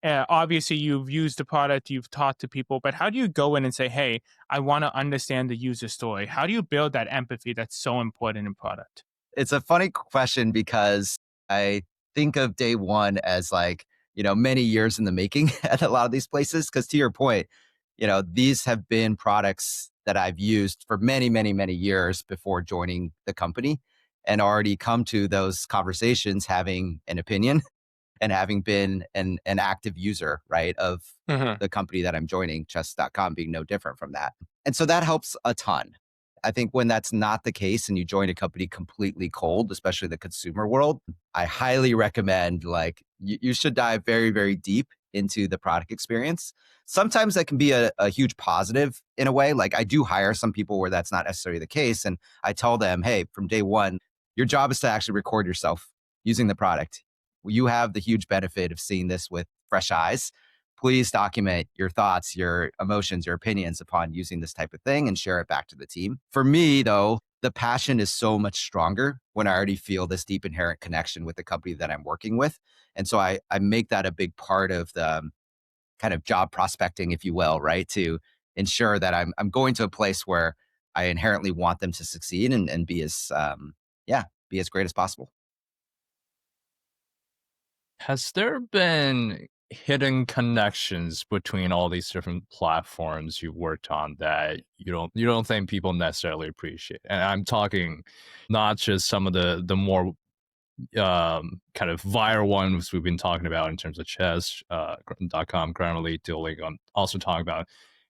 obviously you've used the product, you've talked to people, but how do you go in and say, hey, I want to understand the user story? How do you build that empathy that's so important in product? It's a funny question because I think of day one as like, many years in the making at a lot of these places. Because to your point, these have been products that I've used for many, many, many years before joining the company, and already come to those conversations having an opinion and having been an active user, right, of the company that I'm joining, chess.com being no different from that. And so that helps a ton. I think when that's not the case and you join a company completely cold, especially the consumer world, I highly recommend you should dive very, very deep into the product experience. Sometimes that can be a huge positive in a way. Like I do hire some people where that's not necessarily the case. And I tell them, hey, from day one, your job is to actually record yourself using the product. You have the huge benefit of seeing this with fresh eyes. Please document your thoughts, your emotions, your opinions upon using this type of thing and share it back to the team. For me, though, the passion is so much stronger when I already feel this deep inherent connection with the company that I'm working with. And so I make that a big part of the kind of job prospecting, if you will, right? To ensure that I'm going to a place where I inherently want them to succeed and be as, be as great as possible. Has there been hidden connections between all these different platforms you've worked on that you don't think people necessarily appreciate? And I'm talking not just some of the more kind of viral ones we've been talking about in terms of chess.com currently, Duolingo. I'm also talking about,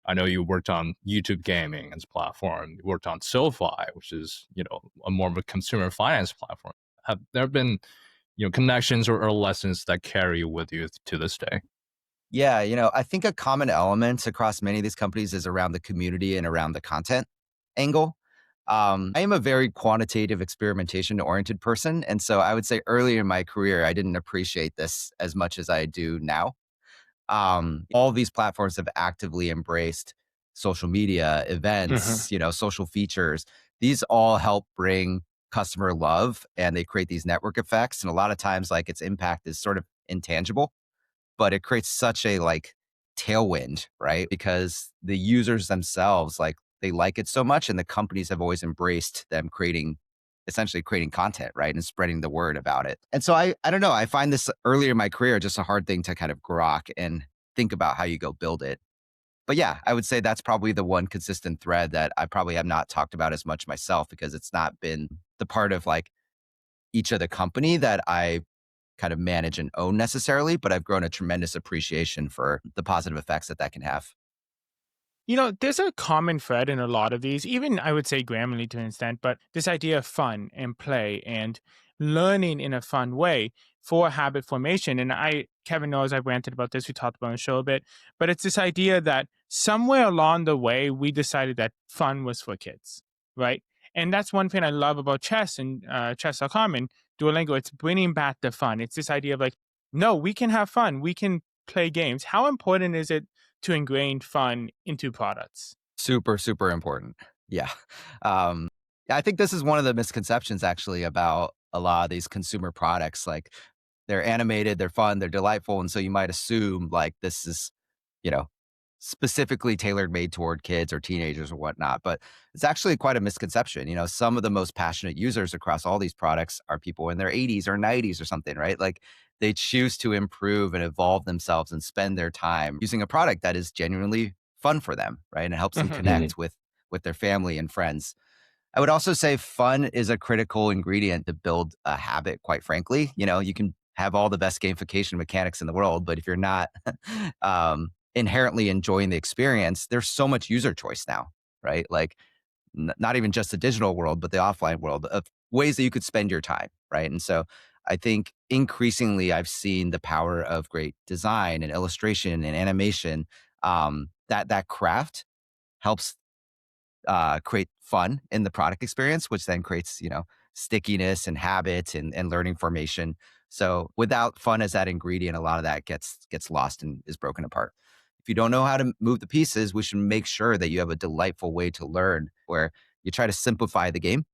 I know you worked on YouTube gaming as a platform. You worked on SoFi, which is, a more of a consumer finance platform. Have there been connections or lessons that carry with you to this day? Yeah, I think a common element across many of these companies is around the community and around the content angle. I am a very quantitative, experimentation-oriented person. And so I would say early in my career, I didn't appreciate this as much as I do now. All these platforms have actively embraced social media, events, social features. These all help bring customer love, and they create these network effects. And a lot of times, its impact is sort of intangible, but it creates such a tailwind, right? Because the users themselves they like it so much, and the companies have always embraced them essentially creating content, right? And spreading the word about it. And so I don't know, I find this earlier in my career just a hard thing to kind of grok and think about how you go build it. But yeah, I would say that's probably the one consistent thread that I probably have not talked about as much myself, because it's not been the part of like each of the company that I kind of manage and own necessarily, but I've grown a tremendous appreciation for the positive effects that can have. There's a common thread in a lot of these, even I would say Grammarly to an extent, but this idea of fun and play and learning in a fun way for habit formation. And Kevin knows I've ranted about this. We talked about on the show a bit, but it's this idea that somewhere along the way, we decided that fun was for kids, right? And that's one thing I love about chess and chess.com and Duolingo. It's bringing back the fun. It's this idea of like, no, we can have fun. We can play games. How important is it to ingrain fun into products? Super, super important. Yeah. I think this is one of the misconceptions actually about a lot of these consumer products. Like, they're animated, they're fun, they're delightful. And so you might assume like this is, you know, specifically tailored made toward kids or teenagers or whatnot. But it's actually quite a misconception. Some of the most passionate users across all these products are people in their 80s or 90s or something, right? Like, they choose to improve and evolve themselves and spend their time using a product that is genuinely fun for them, right? And it helps them connect with their family and friends. I would also say fun is a critical ingredient to build a habit, quite frankly. You can have all the best gamification mechanics in the world, but if you're not inherently enjoying the experience, there's so much user choice now, right? Like, not even just the digital world, but the offline world of ways that you could spend your time, right? And so I think increasingly I've seen the power of great design and illustration and animation. That craft helps create fun in the product experience, which then creates, stickiness and habit and learning formation. So without fun as that ingredient, a lot of that gets lost and is broken apart. If you don't know how to move the pieces, we should make sure that you have a delightful way to learn where you try to simplify the game,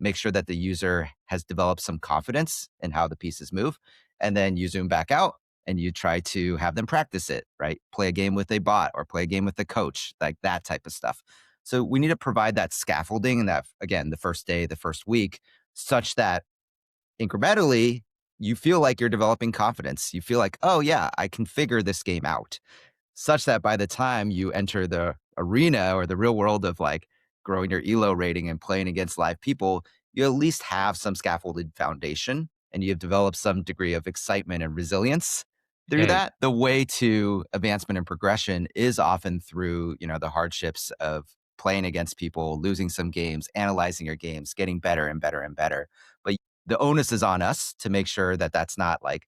make sure that the user has developed some confidence in how the pieces move, and then you zoom back out and you try to have them practice it, right? Play a game with a bot or play a game with the coach, like that type of stuff. So we need to provide that scaffolding and that, again, the first day, the first week, such that incrementally you feel like you're developing confidence. You feel like, oh yeah, I can figure this game out, such that by the time you enter the arena or the real world of like growing your ELO rating and playing against live people, you at least have some scaffolded foundation and you've developed some degree of excitement and resilience through that. The way to advancement and progression is often through, the hardships of playing against people, losing some games, analyzing your games, getting better and better and better. But the onus is on us to make sure that that's not like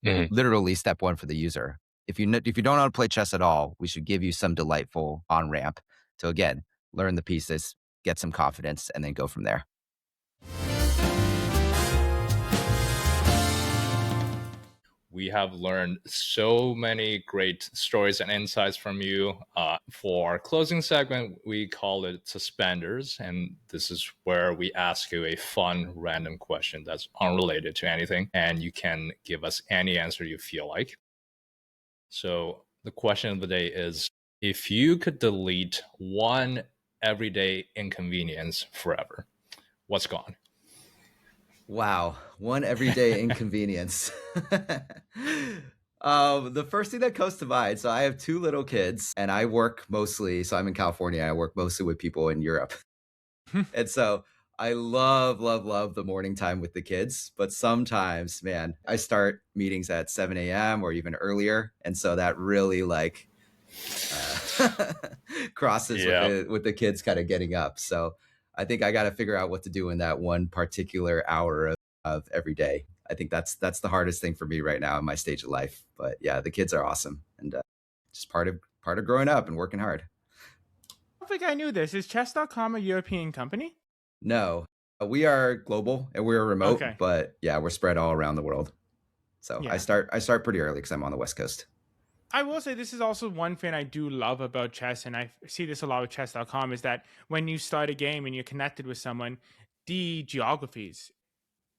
literally step one for the user. If you don't know how to play chess at all, we should give you some delightful on-ramp to, again, learn the pieces, get some confidence, and then go from there. We have learned so many great stories and insights from you. For our closing segment, we call it Suspenders. And this is where we ask you a fun, random question that's unrelated to anything. And you can give us any answer you feel like. So the question of the day is, if you could delete one everyday inconvenience forever, what's gone? Wow. One everyday inconvenience. The first thing that comes to mind, so I have 2 little kids and I work mostly, so I'm in California, I work mostly with people in Europe. And so I love, love, love the morning time with the kids. But sometimes, man, I start meetings at 7 a.m. or even earlier. And so that really like crosses with the kids kind of getting up. So I think I got to figure out what to do in that one particular hour of every day. I think that's the hardest thing for me right now in my stage of life. But yeah, the kids are awesome and just part of growing up and working hard. I don't think I knew this. Is chess.com a European company? No, we are global and we're remote, but yeah, we're spread all around the world. So yeah. I start pretty early because I'm on the West Coast. I will say this is also one thing I do love about chess, and I see this a lot with chess.com, is that when you start a game and you're connected with someone, the geographies,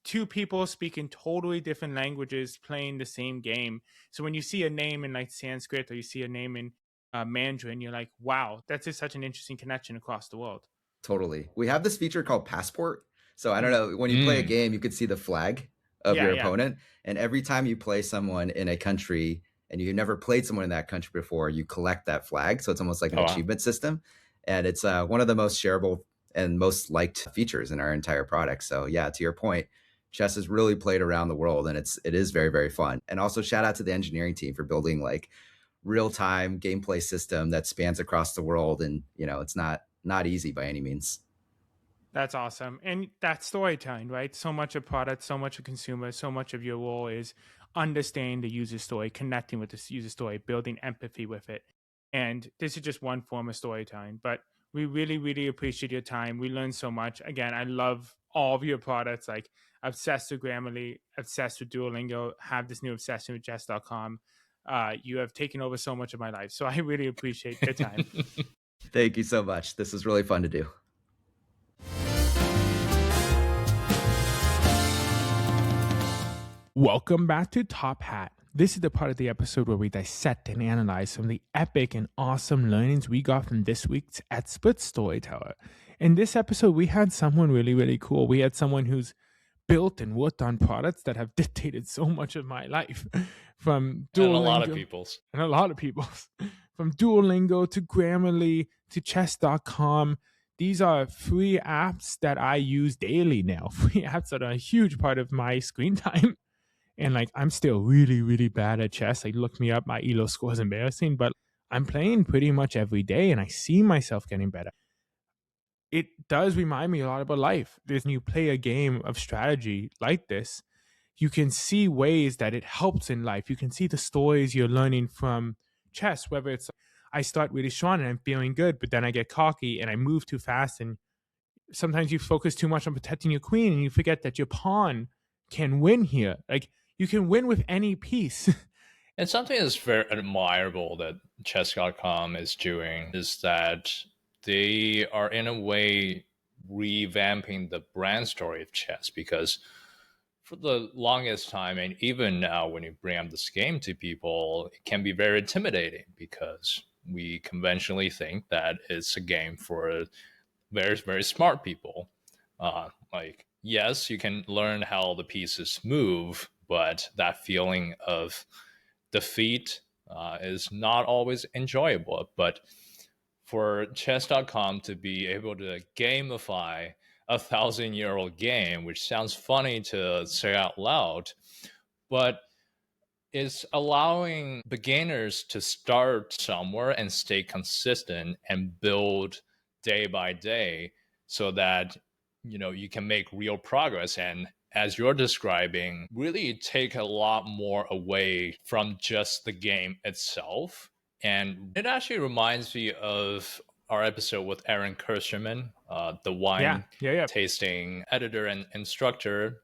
2 people speaking totally different languages playing the same game. So when you see a name in like Sanskrit or you see a name in Mandarin, you're like, wow, that's just such an interesting connection across the world. Totally. We have this feature called Passport. So I don't know, when you play a game, you could see the flag of your opponent. And every time you play someone in a country and you've never played someone in that country before, you collect that flag. So it's almost like an achievement system. And it's one of the most shareable and most liked features in our entire product. So yeah, to your point, chess is really played around the world, and it is very, very fun. And also shout out to the engineering team for building like real-time gameplay system that spans across the world. And it's not easy by any means. That's awesome. And that's storytelling, right? So much of product, so much of consumer, so much of your role is understanding the user story, connecting with the user story, building empathy with it. And this is just one form of storytelling. But we really, really appreciate your time. We learned so much. Again, I love all of your products, like obsessed with Grammarly, obsessed with Duolingo, have this new obsession with chess.com. You have taken over so much of my life. So I really appreciate your time. Thank you so much. This was really fun to do. Welcome back to Top Hat. This is the part of the episode where we dissect and analyze some of the epic and awesome learnings we got from this week's expert storyteller. In this episode, we had someone really, really cool. We had someone who's built and worked on products that have dictated so much of my life, from Duolingo, and a lot of people's. From Duolingo to Grammarly to chess.com. These are free apps that I use daily now. Free apps that are a huge part of my screen time. And like, I'm still really, really bad at chess. Like, look me up. My ELO score is embarrassing, but I'm playing pretty much every day and I see myself getting better. It does remind me a lot about life. When you play a game of strategy like this, you can see ways that it helps in life. You can see the stories you're learning from chess, whether it's I start really strong and I'm feeling good, but then I get cocky and I move too fast. And sometimes you focus too much on protecting your queen and you forget that your pawn can win here. Like, you can win with any piece. And something that's very admirable that chess.com is doing is that they are in a way revamping the brand story of chess, because for the longest time, and even now when you bring up this game to people, it can be very intimidating because we conventionally think that it's a game for very, very smart people. Like, yes, you can learn how the pieces move, but that feeling of defeat is not always enjoyable. But for chess.com to be able to gamify a 1,000-year-old game, which sounds funny to say out loud, but is allowing beginners to start somewhere and stay consistent and build day by day so that you can make real progress. And as you're describing, really take a lot more away from just the game itself. And it actually reminds me of our episode with Aaron Kirschman, the wine tasting editor and instructor.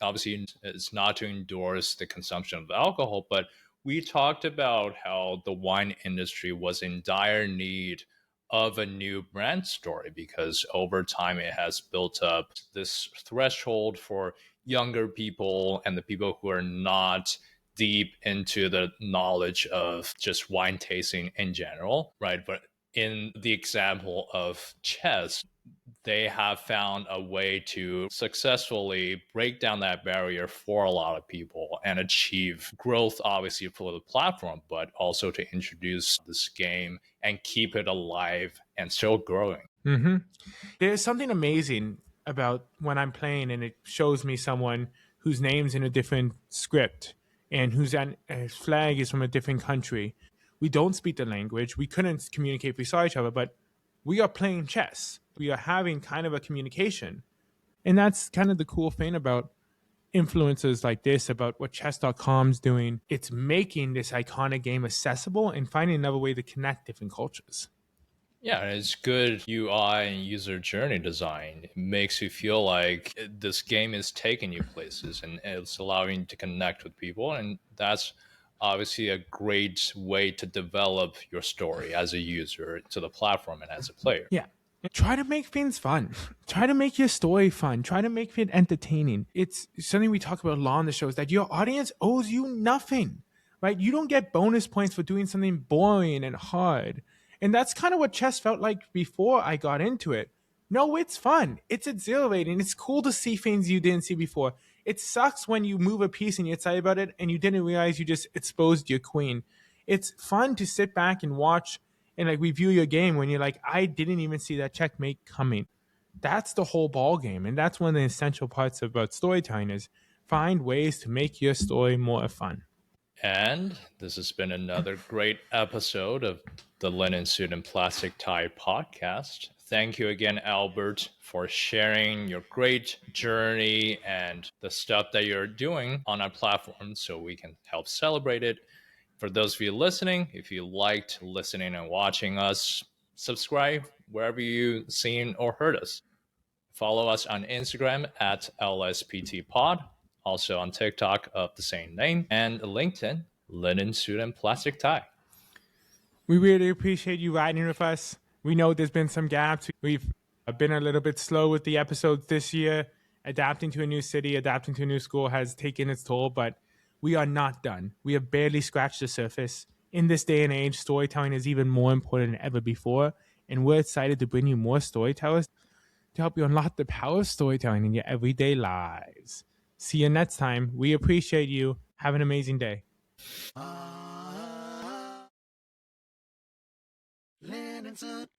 Obviously, it's not to endorse the consumption of alcohol, but we talked about how the wine industry was in dire need of a new brand story, because over time it has built up this threshold for younger people and the people who are not deep into the knowledge of just wine tasting in general, right? But in the example of chess, they have found a way to successfully break down that barrier for a lot of people and achieve growth, obviously, for the platform, but also to introduce this game and keep it alive and still growing. Mm-hmm. There's something amazing about when I'm playing and it shows me someone whose name's in a different script and whose flag is from a different country. We don't speak the language. We couldn't communicate if we saw each other, but we are playing chess. We are having kind of a communication. And that's kind of the cool thing about influencers like this, about what chess.com's doing. It's making this iconic game accessible and finding another way to connect different cultures. Yeah, it's good UI and user journey design. It makes you feel like this game is taking you places and it's allowing you to connect with people. And that's obviously a great way to develop your story as a user to the platform and as a player. Yeah. Try to make things fun. Try to make your story fun. Try to make it entertaining. It's something we talk about a lot on the show, is that your audience owes you nothing. right? You don't get bonus points for doing something boring and hard. And that's kind of what chess felt like before I got into it. No, it's fun. It's exhilarating. It's cool to see things you didn't see before. It sucks when you move a piece and you're excited about it and you didn't realize you just exposed your queen. It's fun to sit back and watch and like review your game when you're like, I didn't even see that checkmate coming. That's the whole ball game, and that's one of the essential parts about storytelling is find ways to make your story more fun. And this has been another great episode of the Linen Suit and Plastic Tie podcast. Thank you again, Albert, for sharing your great journey and the stuff that you're doing on our platform so we can help celebrate it. For those of you listening, if you liked listening and watching us, subscribe wherever you've seen or heard us. Follow us on Instagram at LSPTpod, also on TikTok of the same name, and LinkedIn, Linen Suit and Plastic Tie. We really appreciate you riding with us. We know there's been some gaps. We've been a little bit slow with the episodes this year. Adapting to a new city, adapting to a new school has taken its toll, but we are not done. We have barely scratched the surface. In this day and age, storytelling is even more important than ever before, and we're excited to bring you more storytellers to help you unlock the power of storytelling in your everyday lives. See you next time. We appreciate you. Have an amazing day. Linen Suit